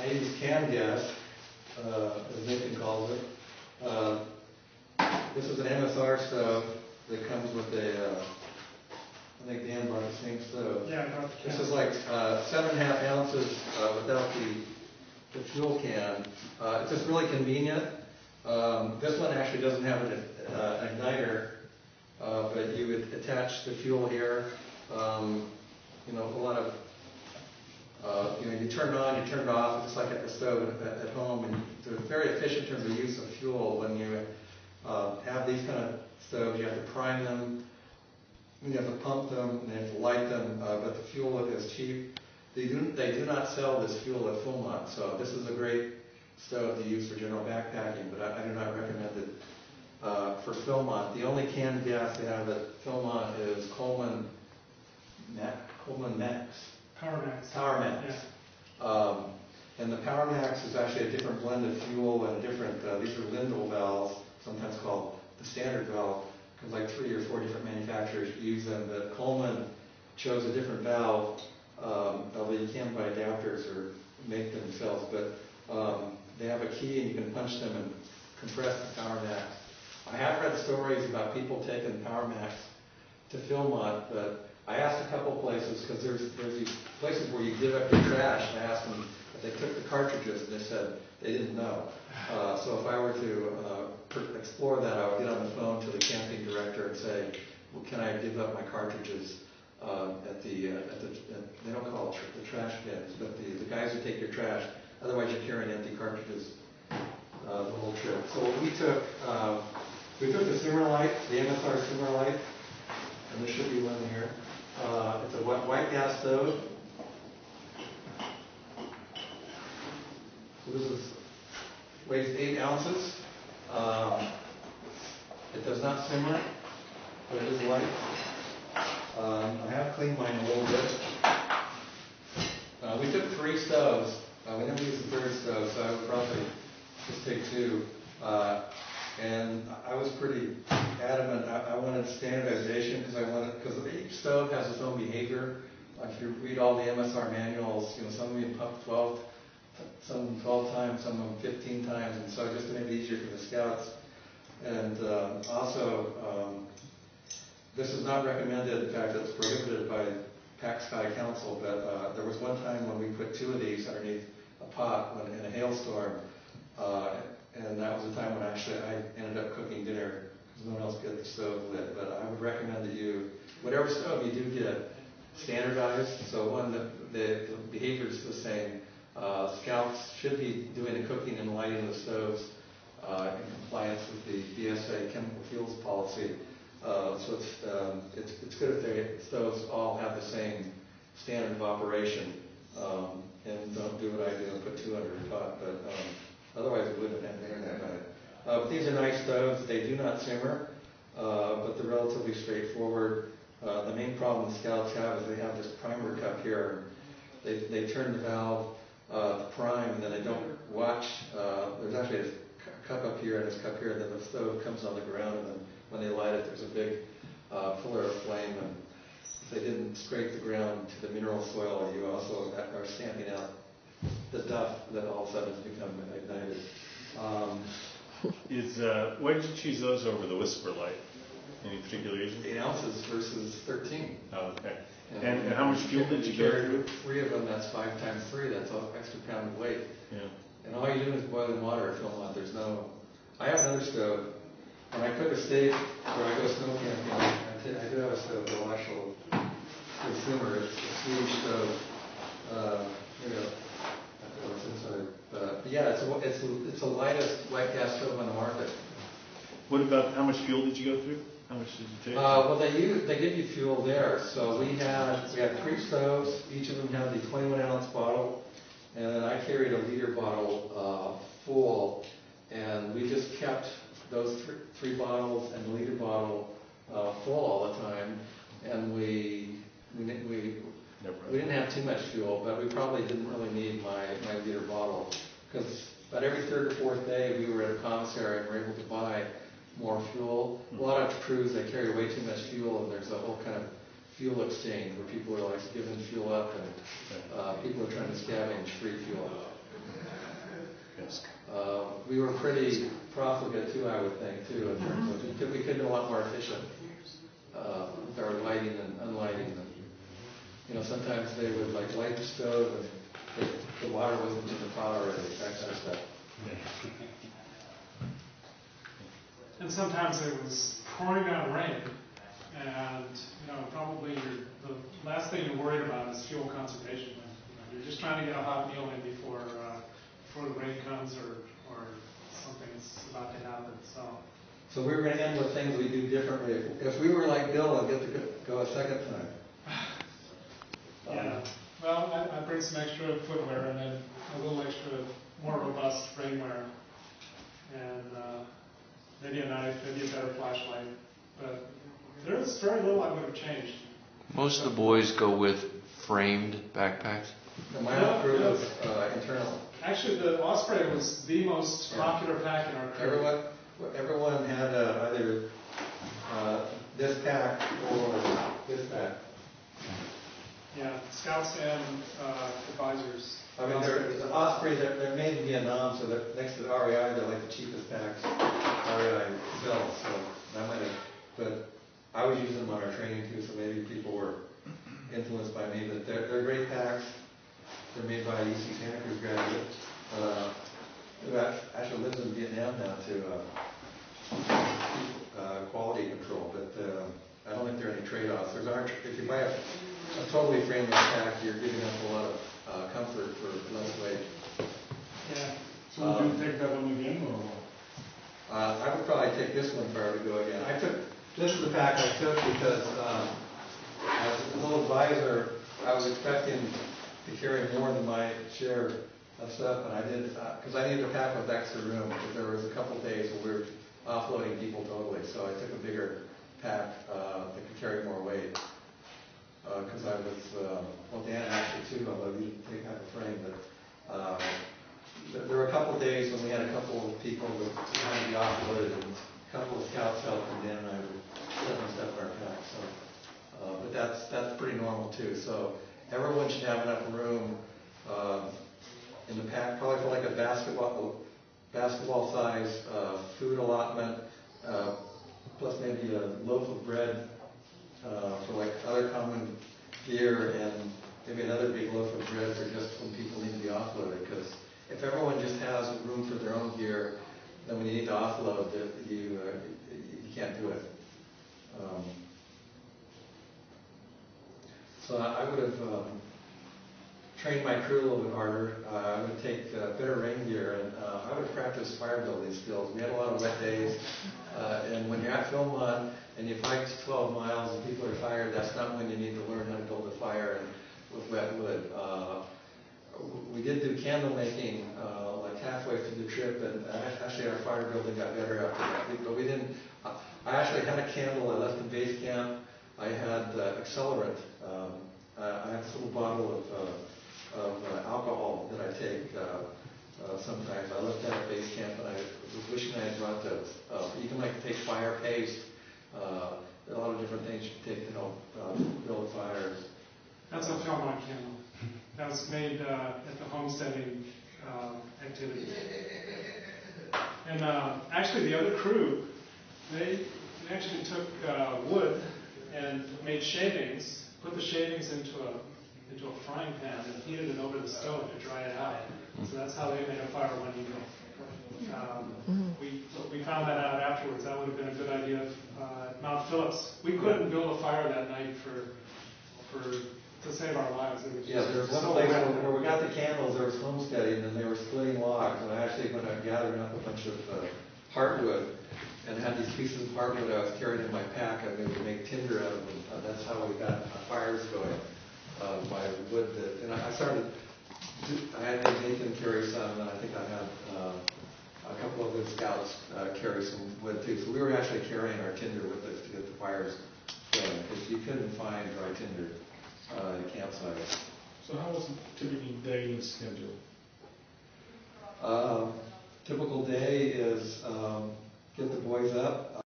I use canned gas, as Nathan calls it. This is an MSR stove that comes with a, I think Dan brought the same stove. Yeah, I brought the can. This is like 7.5 ounces without the fuel can. It's just really convenient. This one actually doesn't have an igniter, but you would attach the fuel here. You know, a lot of, you know, you turn it on, you turn it off, just like at the stove at home, and they're very efficient in terms of use of fuel. When you have these kind of stoves, you have to prime them, you have to pump them, and you have to light them, but the fuel is cheap. They do not sell this fuel at Philmont, so this is a great stove to use for general backpacking, but I do not recommend it for Philmont. The only canned gas they have at Philmont is Coleman Max. Power Max. Yeah. And the Power Max is actually a different blend of fuel and a different, these are Lindell valves, sometimes called the standard valve, because like 3 or 4 different manufacturers use them, but Coleman chose a different valve, although you can buy adapters or make them themselves, but they have a key and you can punch them and compress the Power Max. I have read stories about people taking Power Max to Philmont, but I asked a couple places, because there's these places where you give up your trash, and I asked them if they took the cartridges, and they said they didn't know. So if I were to explore that, I would get on the phone to the camping director and say, well, can I give up my cartridges they don't call it the trash bins, but the guys who take your trash, otherwise you're carrying empty cartridges the whole trip. So we took the simmer light, the MSR simmer light, and there should be one here. It's a white gas stove. So this weighs 8 ounces. It does not simmer, but it is light. I have cleaned mine a little bit. We took 3 stoves. We never used the 3rd stove, so I would probably just take 2. And I was pretty adamant. I wanted standardization because each stove has its own behavior. Like if you read all the MSR manuals, you know, some of them pump 12, some of them 12 times, some of them 15 times, and so just to make it easier for the scouts. And also, this is not recommended. In fact, it's prohibited by Pac Sky Council. But there was one time when we put 2 of these underneath a pot in a hailstorm. And that was the time when actually I ended up cooking dinner because no one else got the stove lit. But I would recommend that whatever stove you do get, standardized. So one that the behavior is the same. Scouts should be doing the cooking and lighting of the stoves in compliance with the BSA chemical fuels policy. So it's good if the stoves all have the same standard of operation and don't do what I do and put 2 under a pot. But otherwise, we wouldn't have internet on it. But these are nice stoves. They do not simmer, but they're relatively straightforward. The main problem the Scouts have is they have this primer cup here. They turn the valve to prime, and then they don't watch. There's actually a cup up here and this cup here, and then the stove comes on the ground, and then when they light it, there's a big pillar of flame. And if they didn't scrape the ground to the mineral soil, you also are stamping out the duff that all of a sudden has become ignited. Why did you choose those over the Whisper Light? Any particular reason? 8 ounces versus 13. Oh, okay. And how much fuel did you carry? 3 of them, that's 5 times 3, that's an extra pound of weight. Yeah. And all you do is boiling water at Philmont. There's no. I have another stove. When I cook a steak or I go snow camping, I do have a stove that will actually simmer. It's a Swedish stove. Here we go. What's inside. But yeah, it's the lightest white gas stove on the market. What about how much fuel did you go through? How much did you take? Well, they give you fuel there. So we had 3 stoves. Each of them had the 21-ounce bottle, and then I carried a liter bottle full, and we just kept those 3 bottles and the liter bottle full all the time, and we didn't have too much fuel, but we probably didn't really need my liter bottle, because about every 3rd or 4th day we were at a commissary and were able to buy more fuel. A lot of crews, they carry way too much fuel, and there's a whole kind of fuel exchange where people are like giving fuel up, and people are trying to scavenge free fuel. Yes. We were pretty profligate too, I would think, too, in terms of, we could be a lot more efficient with our lighting and unlighting. And, you know, sometimes they would like light the stove and the water wasn't in the pot already, that kind of stuff. And sometimes it was pouring down rain, and you know, probably the last thing you're worried about is fuel conservation. You know, you're just trying to get a hot meal in before the rain comes or something's about to happen. So we were going to end with things we do differently. If we were like Bill, I'd get to go a second time. Yeah. Well, I bring some extra footwear and then a little extra, more robust rainwear, and maybe a knife, maybe a better flashlight. But there's very little I would have changed. Most of the boys go with framed backpacks. And my whole crew was internal. Actually, the Osprey was the most popular pack in our crew. Everyone had either this pack or this pack. Yeah, scouts and advisors. I mean, the Osprey, they're made in Vietnam, so that next to the REI, they're like the cheapest packs REI sells. So that might have, but I was using them on our training too, so maybe people were influenced by me. But they're great packs. They're made by a UC Santa Cruz graduate who actually lives in Vietnam now to quality control. But I don't think there are any trade-offs. If you buy a totally frameless pack, you're giving up a lot of comfort for less weight. Yeah. So would you take that one again, or what? I would probably take this one if I were to go again. This is the pack I took because as a little advisor, I was expecting to carry more than my share of stuff, and I did, because I needed a pack with extra room, because there was a couple days where we were offloading people totally, so I took a bigger pack that could carry more weight. Because I was, Dan actually too, although he didn't take out the frame, but there were a couple days when we had a couple of people that had to be offloaded, and a couple of scouts helped, and Dan and I would set my stuff in our pack. So, but that's pretty normal too. So everyone should have enough room in the pack, probably for like a basketball size food allotment, plus maybe a loaf of bread for like other common gear, and maybe another big loaf of bread for just when people need to be offloaded. Because if everyone just has room for their own gear, then when you need to offload, you can't do it. So I would have trained my crew a little bit harder. I would take better rain gear, and I would practice fire building skills. We had a lot of wet days, and when you're at Philmont and you hike 12 miles and people are tired, that's not when you need to learn how to build a fire and with wet wood. We did do candle making like halfway through the trip, and actually our fire building got better after that. But we didn't. I actually had a candle I left in base camp. I had accelerant. I have this little bottle of alcohol that I take sometimes. I left that at base camp, and I was wishing I had brought those. You can like take fire paste. There are a lot of different things you can take to help build fires. That's a Philmont candle. That was made at the homesteading activity. And actually, the other crew, they actually took wood and made shavings, put the shavings into a frying pan and heated it over the stove to dry it out. So that's how they made a fire one evening. We found that out afterwards. That would have been a good idea at Mount Phillips. We couldn't build a fire that night to save our lives. Yeah, there was one place where we got the candles, there was homesteading, and they were splitting logs, and I actually went out gathering up a bunch of heartwood, and had these pieces of heartwood I was carrying in my pack, and we would make tinder out of them. That's how we got fires going, by wood. And I had Nathan carry some, and I think I had a couple of the scouts carry some wood too. So we were actually carrying our tinder with us to get the fires going, because you couldn't find dry tinder at a campsite. So how was a typical day in schedule? Typical day is get the boys up.